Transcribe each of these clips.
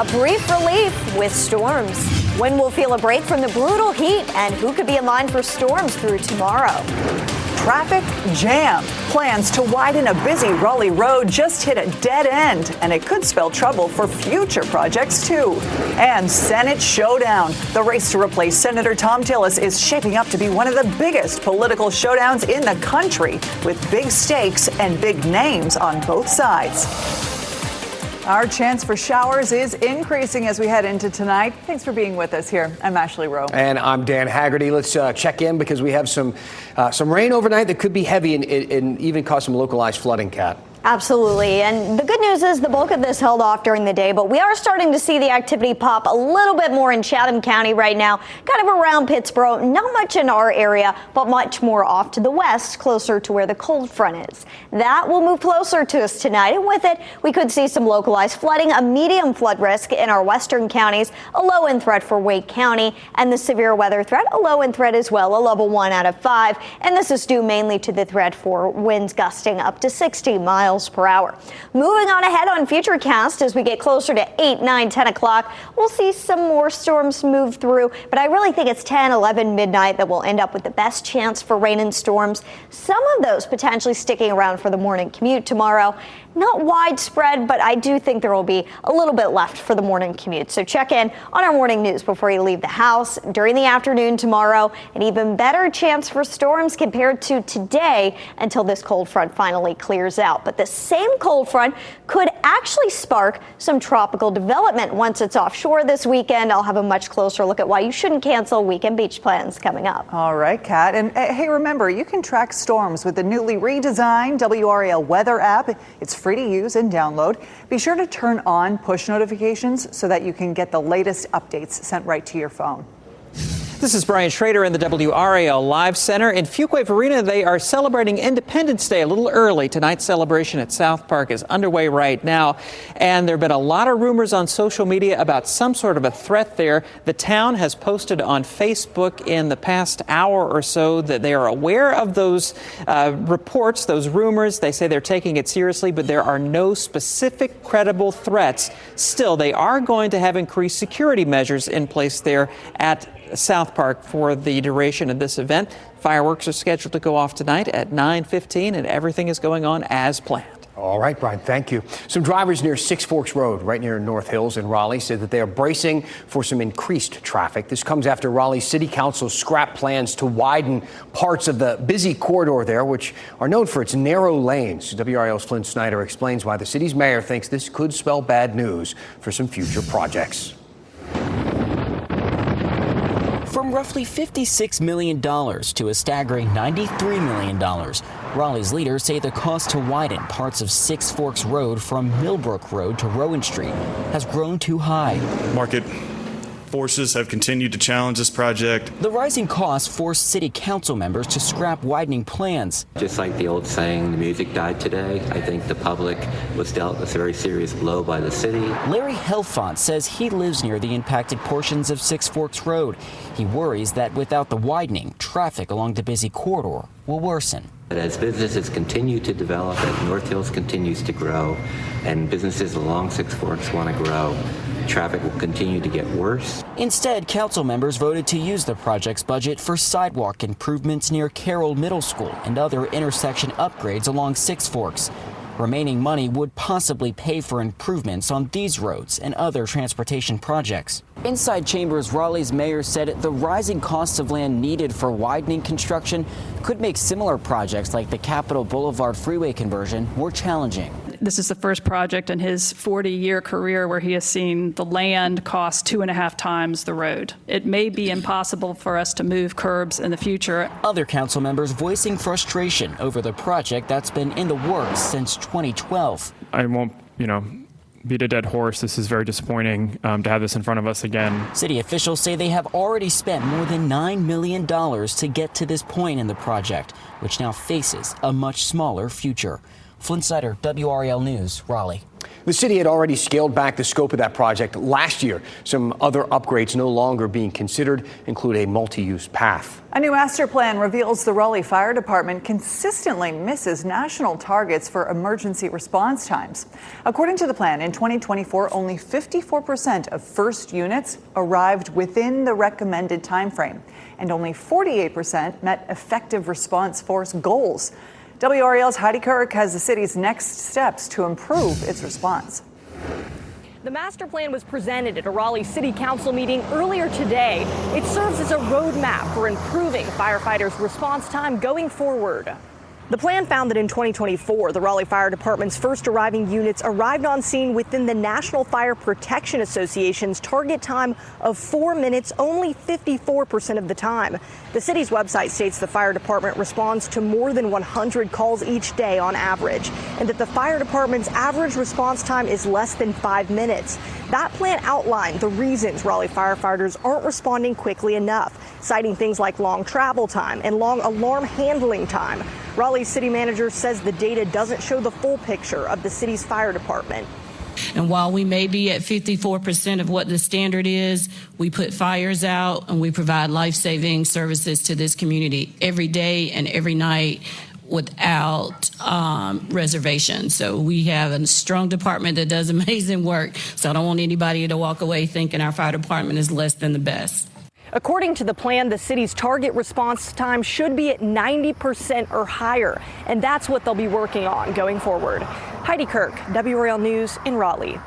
A brief relief with storms. When we'll feel a break from the brutal heat, and who could be in line for storms through tomorrow. Traffic jam. Plans to widen a busy Raleigh road just hit a dead end, and it could spell trouble for future projects, too. And Senate showdown. The race to replace Senator Tom Tillis is shaping up to be one of the biggest political showdowns in the country, with big stakes and big names on both sides. Our chance for showers is increasing as we head into tonight. Thanks for being with us here. I'm Ashley Rowe. And I'm Dan Haggerty. Let's check in because we have some rain overnight that could be heavy and even cause some localized flooding, Kat. Absolutely. And the good news is the bulk of this held off during the day, but we are starting to see the activity pop a little bit more in Chatham County right now, kind of around Pittsboro. Not much in our area, but much more off to the west, closer to where the cold front is. That will move closer to us tonight, and with it, we could see some localized flooding, a medium flood risk in our western counties, a low end threat for Wake County, and the severe weather threat, a low end threat as well, a level 1 out of 5. And this is due mainly to the threat for winds gusting up to 60 miles per hour. Moving on ahead on Futurecast, as we get closer to 8, 9, 10 o'clock, we'll see some more storms move through, but I really think it's 10, 11, midnight that we'll end up with the best chance for rain and storms. Some of those potentially sticking around for the morning commute tomorrow. Not widespread, but I do think there will be a little bit left for the morning commute. So check in on our morning news before you leave the house. During the afternoon tomorrow, an even better chance for storms compared to today until this cold front finally clears out. But the same cold front could actually spark some tropical development once it's offshore this weekend. I'll have a much closer look at why you shouldn't cancel weekend beach plans coming up. All right, Kat. And hey, remember, you can track storms with the newly redesigned WRAL weather app. It's free to use and download. Be sure to turn on push notifications so that you can get the latest updates sent right to your phone. This is Brian Schrader in the WRAL Live Center. In Fuquay Arena, they are celebrating Independence Day a little early. Tonight's celebration at South Park is underway right now. And there have been a lot of rumors on social media about some sort of a threat there. The town has posted on Facebook in the past hour or so that they are aware of those reports, those rumors. They say they're taking it seriously, but there are no specific credible threats. Still, they are going to have increased security measures in place there at South Park for the duration of this event. Fireworks are scheduled to go off tonight at 9:15, and everything is going on as planned. All right, Brian, thank you. Some drivers near Six Forks Road, right near North Hills in Raleigh, said that they are bracing for some increased traffic. This comes after Raleigh City Council scrapped plans to widen parts of the busy corridor there, which are known for its narrow lanes. WRAL's Flynn Snyder explains why the city's mayor thinks this could spell bad news for some future projects. From roughly $56 million to a staggering $93 million, Raleigh's leaders say the cost to widen parts of Six Forks Road from Millbrook Road to Rowan Street has grown too high. Market forces have continued to challenge this project. The rising costs forced city council members to scrap widening plans. Just like the old saying, the music died today, I think the public was dealt a very serious blow by the city. Larry Helfont says he lives near the impacted portions of Six Forks Road. He worries that without the widening, traffic along the busy corridor will worsen. But as businesses continue to develop, as North Hills continues to grow, and businesses along Six Forks want to grow, traffic will continue to get worse. Instead, council members voted to use the project's budget for sidewalk improvements near Carroll Middle School and other intersection upgrades along Six Forks. Remaining money would possibly pay for improvements on these roads and other transportation projects. Inside Chambers, Raleigh's mayor said the rising costs of land needed for widening construction could make similar projects like the Capitol Boulevard freeway conversion more challenging. This is the first project in his 40-year career where he has seen the land cost 2.5 times the road. It may be impossible for us to move curbs in the future. Other council members voicing frustration over the project that's been in the works since 2012. I won't, beat a dead horse. This is very disappointing to have this in front of us again. City officials say they have already spent more than $9 million to get to this point in the project, which now faces a much smaller future. Flynn Snyder, WRAL News, Raleigh. The city had already scaled back the scope of that project last year. Some other upgrades no longer being considered include a multi-use path. A new master plan reveals the Raleigh Fire Department consistently misses national targets for emergency response times. According to the plan, in 2024, only 54% of first units arrived within the recommended time frame, and only 48% met effective response force goals. WRAL's Heidi Kirk has the city's next steps to improve its response. The master plan was presented at a Raleigh City Council meeting earlier today. It serves as a roadmap for improving firefighters' response time going forward. The plan found that in 2024, the Raleigh Fire Department's first arriving units arrived on scene within the National Fire Protection Association's target time of 4 minutes, only 54% of the time. The city's website states the fire department responds to more than 100 calls each day on average, and that the fire department's average response time is less than 5 minutes. That plan outlined the reasons Raleigh firefighters aren't responding quickly enough, citing things like long travel time and long alarm handling time. Raleigh's city manager says the data doesn't show the full picture of the city's fire department. And while we may be at 54% of what the standard is, we put fires out and we provide life-saving services to this community every day and every night without reservation. So we have a strong department that does amazing work. So I don't want anybody to walk away thinking our fire department is less than the best. According to the plan, the city's target response time should be at 90% or higher, and that's what they'll be working on going forward. Heidi Kirk, WRAL News in Raleigh.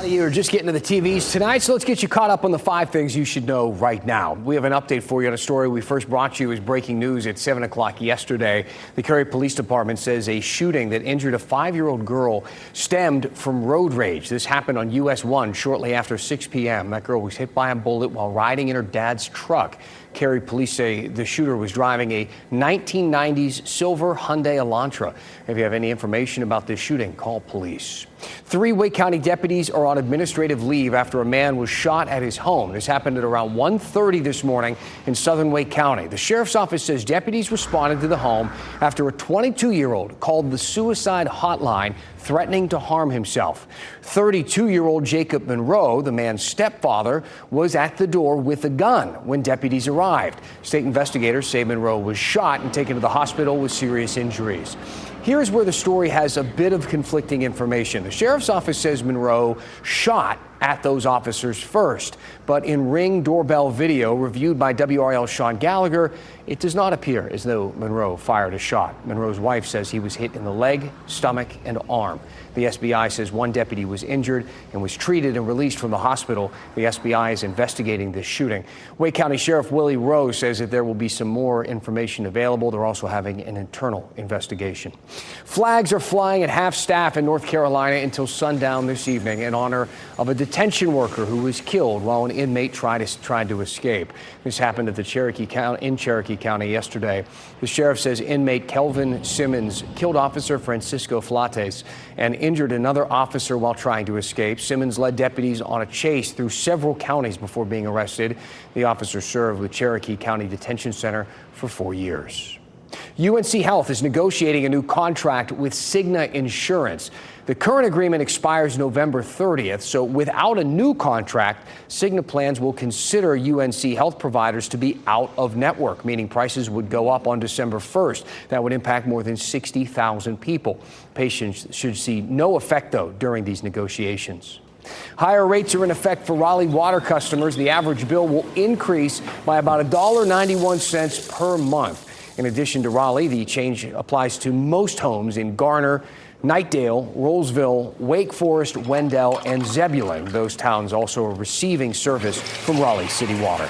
You're just getting to the TVs tonight, so let's get you caught up on the 5 things you should know right now. We have an update for you on a story we first brought you as breaking news at 7 o'clock yesterday. The Cary Police Department says a shooting that injured a 5-year-old girl stemmed from road rage. This happened on US 1 shortly after 6 p.m. That girl was hit by a bullet while riding in her dad's truck. Cary police say the shooter was driving a 1990s silver Hyundai Elantra. If you have any information about this shooting, call police. 3 Wake County deputies are on administrative leave after a man was shot at his home. This happened at around 1:30 this morning in southern Wake County. The sheriff's office says deputies responded to the home after a 22-year-old called the suicide hotline threatening to harm himself. 32-year-old Jacob Monroe, the man's stepfather, was at the door with a gun when deputies arrived. State investigators say Monroe was shot and taken to the hospital with serious injuries. Here's where the story has a bit of conflicting information. The sheriff's office says Monroe shot at those officers first, but in Ring doorbell video reviewed by WRAL's Sean Gallagher, it does not appear as though Monroe fired a shot. Monroe's wife says he was hit in the leg, stomach, and arm. The SBI says one deputy was injured and was treated and released from the hospital. The SBI is investigating this shooting. Wake County Sheriff Willie Rowe says that there will be some more information available. They're also having an internal investigation. Flags are flying at half staff in North Carolina until sundown this evening in honor of a detention worker who was killed while an inmate tried to escape. This happened at the Cherokee County yesterday. The sheriff says inmate Kelvin Simmons killed Officer Francisco Flates and injured another officer while trying to escape. Simmons led deputies on a chase through several counties before being arrested. The officer served with Cherokee County Detention Center for 4 years. UNC Health is negotiating a new contract with Cigna Insurance. The current agreement expires November 30th, so without a new contract, Cigna plans will consider UNC Health providers to be out of network, meaning prices would go up on December 1st. That would impact more than 60,000 people. Patients should see no effect, though, during these negotiations. Higher rates are in effect for Raleigh water customers. The average bill will increase by about $1.91 per month. In addition to Raleigh, the change applies to most homes in Garner, Knightdale, Rollsville, Wake Forest, Wendell, and Zebulon. Those towns also are receiving service from Raleigh City Water.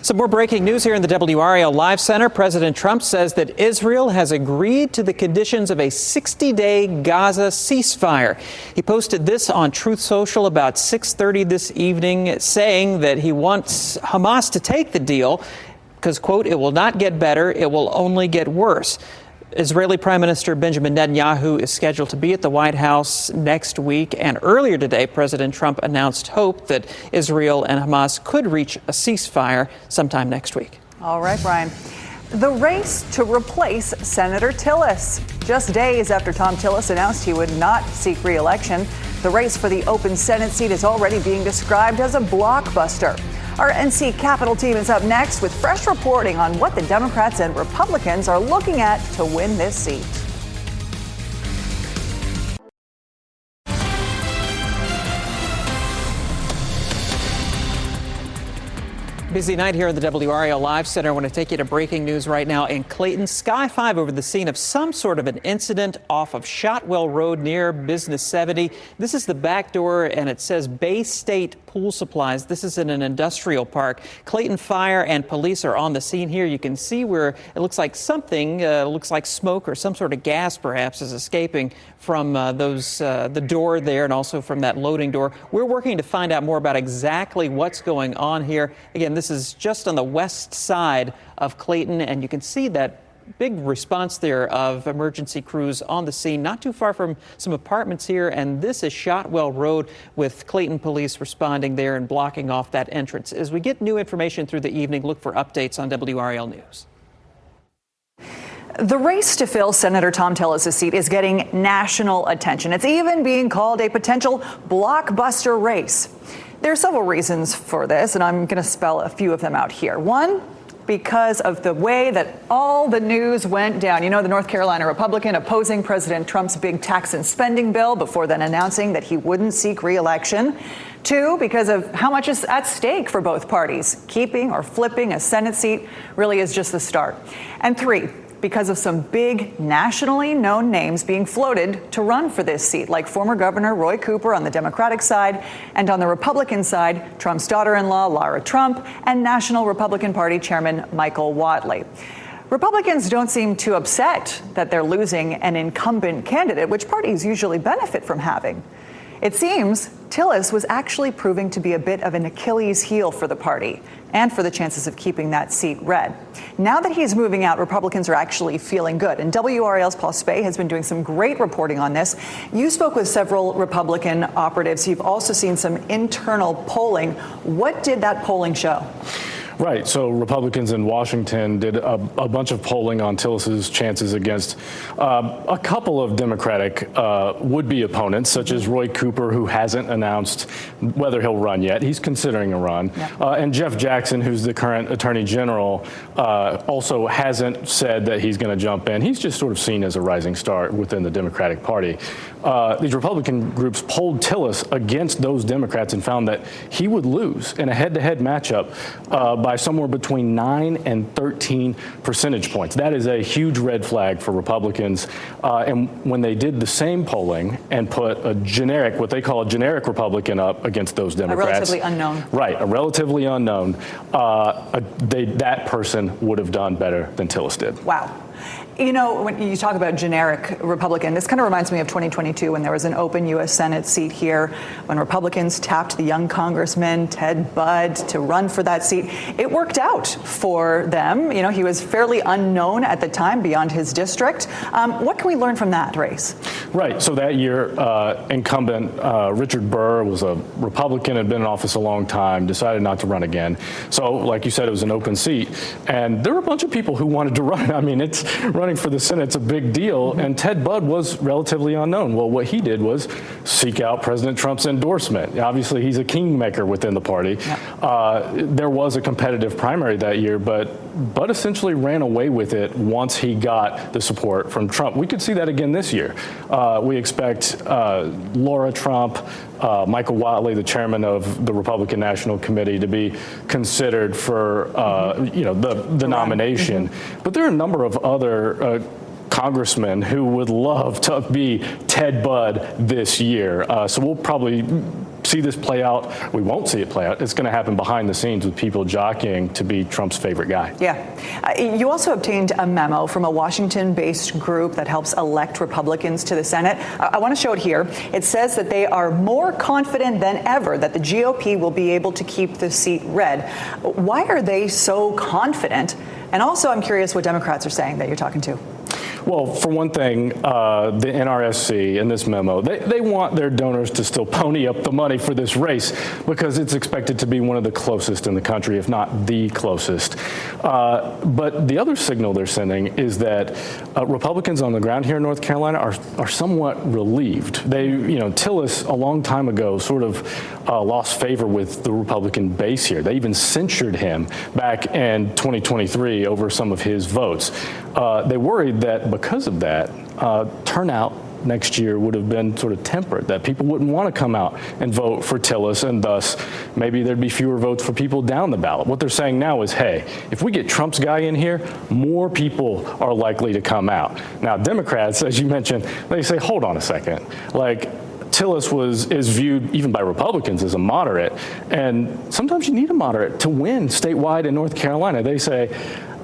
Some more breaking news here in the WRAL Live Center. President Trump says that Israel has agreed to the conditions of a 60-day Gaza ceasefire. He posted this on Truth Social about 6:30 this evening, saying that he wants Hamas to take the deal because, quote, it will not get better, it will only get worse. Israeli Prime Minister Benjamin Netanyahu is scheduled to be at the White House next week. And earlier today, President Trump announced hope that Israel and Hamas could reach a ceasefire sometime next week. All right, Brian. The race to replace Senator Tillis. Just days after Tom Tillis announced he would not seek re-election, the race for the open Senate seat is already being described as a blockbuster. Our NC Capitol team is up next with fresh reporting on what the Democrats and Republicans are looking at to win this seat. Busy night here in the WRAL Live Center. I want to take you to breaking news right now in Clayton. Sky 5 over the scene of some sort of an incident off of Shotwell Road near Business 70. This is the back door, and it says Bay State Pool Supplies. This is in an industrial park. Clayton Fire and police are on the scene here. You can see where it looks like something, looks like smoke or some sort of gas perhaps is escaping from the door there and also from that loading door. We're working to find out more about exactly what's going on here. Again, this is just on the west side of Clayton, and you can see that big response there of emergency crews on the scene, not too far from some apartments here. And this is Shotwell Road with Clayton police responding there and blocking off that entrance. As we get new information through the evening, look for updates on WRAL News. The race to fill Senator Tom Tillis' seat is getting national attention. It's even being called a potential blockbuster race. There are several reasons for this, and I'm going to spell a few of them out here. One, because of the way that all the news went down. You know, the North Carolina Republican opposing President Trump's big tax and spending bill before then announcing that he wouldn't seek re-election. Two, because of how much is at stake for both parties. Keeping or flipping a Senate seat really is just the start. And three, because of some big nationally known names being floated to run for this seat, like former Governor Roy Cooper on the Democratic side, and on the Republican side, Trump's daughter-in-law, Lara Trump, and National Republican Party Chairman Michael Whatley. Republicans don't seem too upset that they're losing an incumbent candidate, which parties usually benefit from having. It seems Tillis was actually proving to be a bit of an Achilles heel for the party and for the chances of keeping that seat red. Now that he's moving out, Republicans are actually feeling good. And WRAL's Paul Spey has been doing some great reporting on this. You spoke with several Republican operatives. You've also seen some internal polling. What did that polling show? Right. So Republicans in Washington did a bunch of polling on Tillis's chances against a couple of Democratic would-be opponents, such as Roy Cooper, who hasn't announced whether he'll run yet. He's considering a run. Yeah. And Jeff Jackson, who's the current Attorney General, also hasn't said that he's going to jump in. He's just sort of seen as a rising star within the Democratic Party. These Republican groups polled Tillis against those Democrats and found that he would lose in a head-to-head matchup by somewhere between 9 and 13 percentage points. That is a huge red flag for Republicans. And when they did the same polling and put a generic, what they call a generic Republican up against those Democrats. A relatively unknown. Right, a relatively unknown. That person would have done better than Tillis did. Wow. You know, when you talk about generic Republican, this kind of reminds me of 2022 when there was an open U.S. Senate seat here, when Republicans tapped the young Congressman Ted Budd to run for that seat. It worked out for them. You know, he was fairly unknown at the time beyond his district. What can we learn from that race? Right. So that year, incumbent Richard Burr was a Republican, had been in office a long time, decided not to run again. So, like you said, it was an open seat. And there were a bunch of people who wanted to run. I mean, it's running for the Senate's a big deal, and Ted Budd was relatively unknown. Well, what he did was seek out President Trump's endorsement. Obviously, he's a kingmaker within the party. Yeah. There was a competitive primary that year, but Budd essentially ran away with it once he got the support from Trump. We could see that again this year. We expect Lara Trump, Michael Whatley, the chairman of the Republican National Committee, to be considered for the nomination. But there are a number of other congressmen who would love to be Ted Budd this year. So we'll probably see this play out. We won't see it play out. It's going to happen behind the scenes with people jockeying to be Trump's favorite guy. Yeah. You also obtained a memo from a Washington-based group that helps elect Republicans to the Senate. I want to show it here. It says that they are more confident than ever that the GOP will be able to keep the seat red. Why are they so confident? And also, I'm curious what Democrats are saying that you're talking to. Well, for one thing, the NRSC in this memo, they want their donors to still pony up the money for this race because it's expected to be one of the closest in the country, if not the closest. But the other signal they're sending is that Republicans on the ground here in North Carolina are somewhat relieved. Tillis a long time ago sort of lost favor with the Republican base here. They even censured him back in 2023 over some of his votes. They worried that because of that, turnout next year would have been sort of tempered, that people wouldn't want to come out and vote for Tillis, and thus maybe there'd be fewer votes for people down the ballot. What they're saying now is, hey, if we get Trump's guy in here, more people are likely to come out. Now, Democrats, as you mentioned, they say, hold on a second. Like, Tillis is viewed even by Republicans as a moderate, and sometimes you need a moderate to win statewide in North Carolina. They say,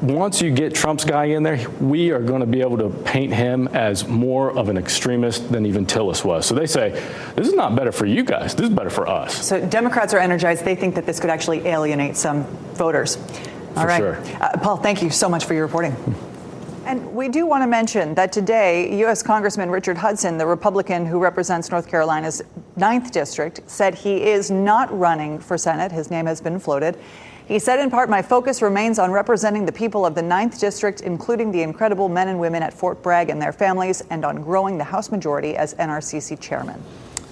once you get Trump's guy in there, we are going to be able to paint him as more of an extremist than even Tillis was. So they say, this is not better for you guys. This is better for us. So Democrats are energized. They think that this could actually alienate some voters. All right. Sure. Paul, thank you so much for your reporting. And we do want to mention that today, U.S. Congressman Richard Hudson, the Republican who represents North Carolina's 9th District, said he is not running for Senate. His name has been floated. He said, in part, my focus remains on representing the people of the 9th District, including the incredible men and women at Fort Bragg and their families, and on growing the House majority as NRCC chairman.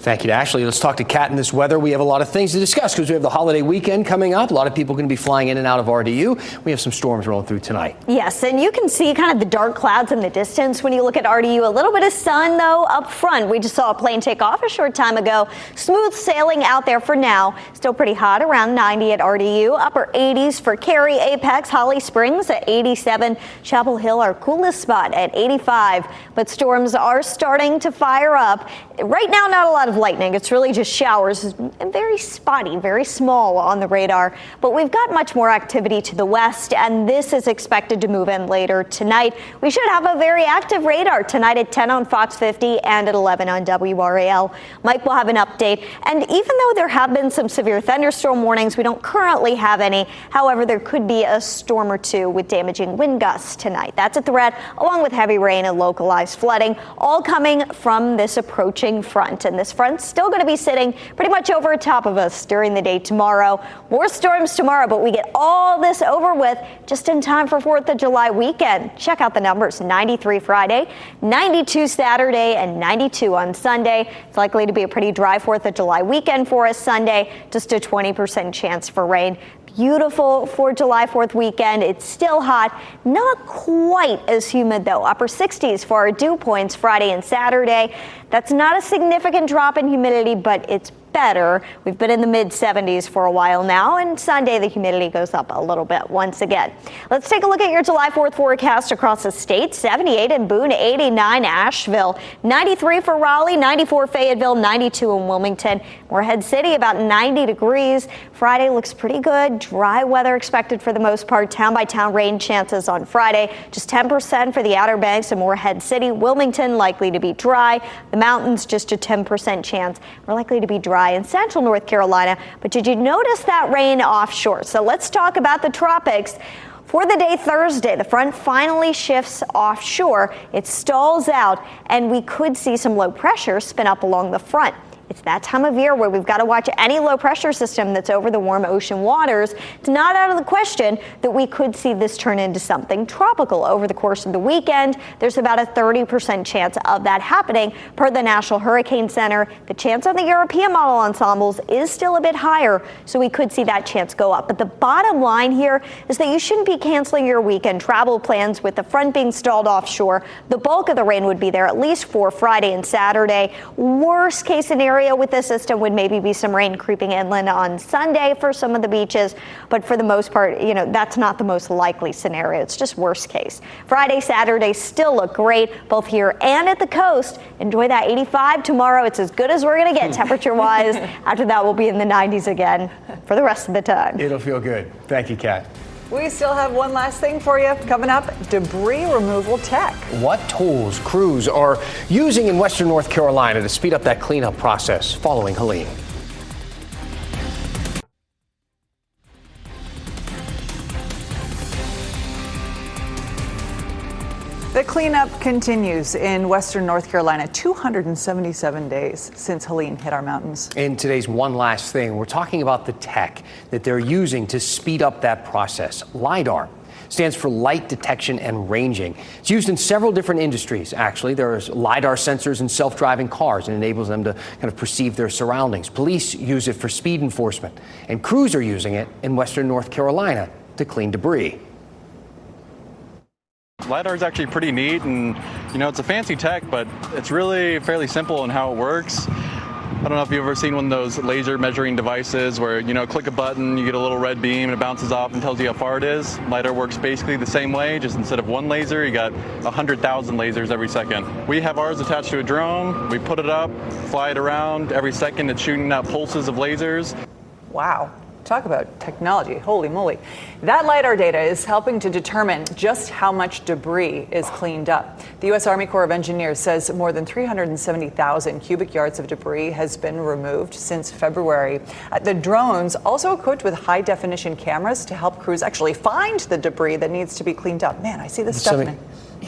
Thank you to Ashley. Let's talk to Kat in this weather. We have a lot of things to discuss because we have the holiday weekend coming up. A lot of people going to be flying in and out of RDU. We have some storms rolling through tonight. Yes, and you can see kind of the dark clouds in the distance when you look at RDU. A little bit of sun, though, up front. We just saw a plane take off a short time ago. Smooth sailing out there for now. Still pretty hot, around 90 at RDU. Upper 80s for Cary, Apex, Holly Springs at 87. Chapel Hill, our coolest spot, at 85. But storms are starting to fire up. Right now, not a lot of lightning. It's really just showers, and very spotty, very small on the radar. But we've got much more activity to the west, and this is expected to move in later tonight. We should have a very active radar tonight at 10 on Fox 50 and at 11 on WRAL. Mike will have an update. And even though there have been some severe thunderstorm warnings, we don't currently have any. However, there could be a storm or two with damaging wind gusts tonight. That's a threat, along with heavy rain and localized flooding, all coming from this approaching front. And this front's still going to be sitting pretty much over top of us during the day tomorrow. More storms tomorrow, but we get all this over with just in time for 4th of July weekend. Check out the numbers: 93 Friday, 92 Saturday, and 92 on Sunday. It's likely to be a pretty dry 4th of July weekend for us Sunday. Just a 20% chance for rain. Beautiful for July 4th weekend. It's still hot, not quite as humid though. Upper 60s for our dew points Friday and Saturday. That's not a significant drop in humidity, but it's better. We've been in the mid 70s for a while now, and Sunday the humidity goes up a little bit once again. Let's take a look at your July 4th forecast across the state. 78 in Boone, 89 Asheville, 93 for Raleigh, 94 Fayetteville, 92 in Wilmington. Morehead City about 90 degrees. Friday looks pretty good. Dry weather expected for the most part. Town by town rain chances on Friday. Just 10% for the Outer Banks and Morehead City. Wilmington likely to be dry. The mountains just a 10% chance. We're likely to be dry in central North Carolina. But did you notice that rain offshore? So let's talk about the tropics. For the day Thursday, the front finally shifts offshore. It stalls out, and we could see some low pressure spin up along the front. It's that time of year where we've got to watch any low pressure system that's over the warm ocean waters. It's not out of the question that we could see this turn into something tropical over the course of the weekend. There's about a 30% chance of that happening per the National Hurricane Center. The chance on the European model ensembles is still a bit higher, so we could see that chance go up. But the bottom line here is that you shouldn't be canceling your weekend travel plans with the front being stalled offshore. The bulk of the rain would be there at least for Friday and Saturday. Worst case scenario with this system would maybe be some rain creeping inland on Sunday for some of the beaches, but for the most part, that's not the most likely scenario. It's just worst case. Friday, Saturday still look great, both here and at the coast. Enjoy that 85 tomorrow. It's as good as we're going to get temperature-wise. After that, we'll be in the 90s again for the rest of the time. It'll feel good. Thank you, Kat. We still have one last thing for you coming up: debris removal tech. What tools crews are using in Western North Carolina to speed up that cleanup process? Following Helene. The cleanup continues in western North Carolina, 277 days since Helene hit our mountains. In today's One Last Thing, we're talking about the tech that they're using to speed up that process. LiDAR stands for light detection and ranging. It's used in several different industries, actually. There's LiDAR sensors in self-driving cars and enables them to kind of perceive their surroundings. Police use it for speed enforcement, and crews are using it in western North Carolina to clean debris. LiDAR is actually pretty neat, and it's a fancy tech, but it's really fairly simple in how it works. I don't know if you've ever seen one of those laser measuring devices where, click a button, you get a little red beam, and it bounces off and tells you how far it is. LiDAR works basically the same way, just instead of one laser, you got 100,000 lasers every second. We have ours attached to a drone. We put it up, fly it around. Every second, it's shooting out pulses of lasers. Wow. Talk about technology. Holy moly. That LiDAR data is helping to determine just how much debris is cleaned up. The U.S. Army Corps of Engineers says more than 370,000 cubic yards of debris has been removed since February. The drones also equipped with high-definition cameras to help crews actually find the debris that needs to be cleaned up. Man, I see this stuff.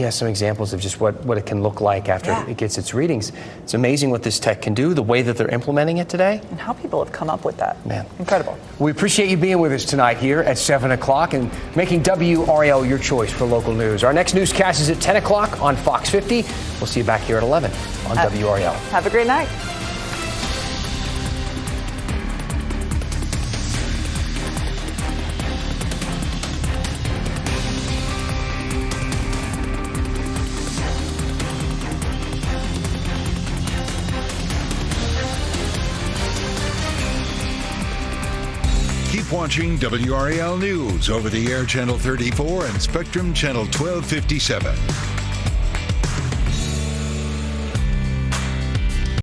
Some examples of just what it can look like after it gets its readings. It's amazing what this tech can do, the way that they're implementing it today. And how people have come up with that. Man. Incredible. We appreciate you being with us tonight here at 7 o'clock and making WRAL your choice for local news. Our next newscast is at 10 o'clock on Fox 50. We'll see you back here at 11 on WRAL. Have a great night. Keep watching WRAL News over the air Channel 34 and Spectrum Channel 1257.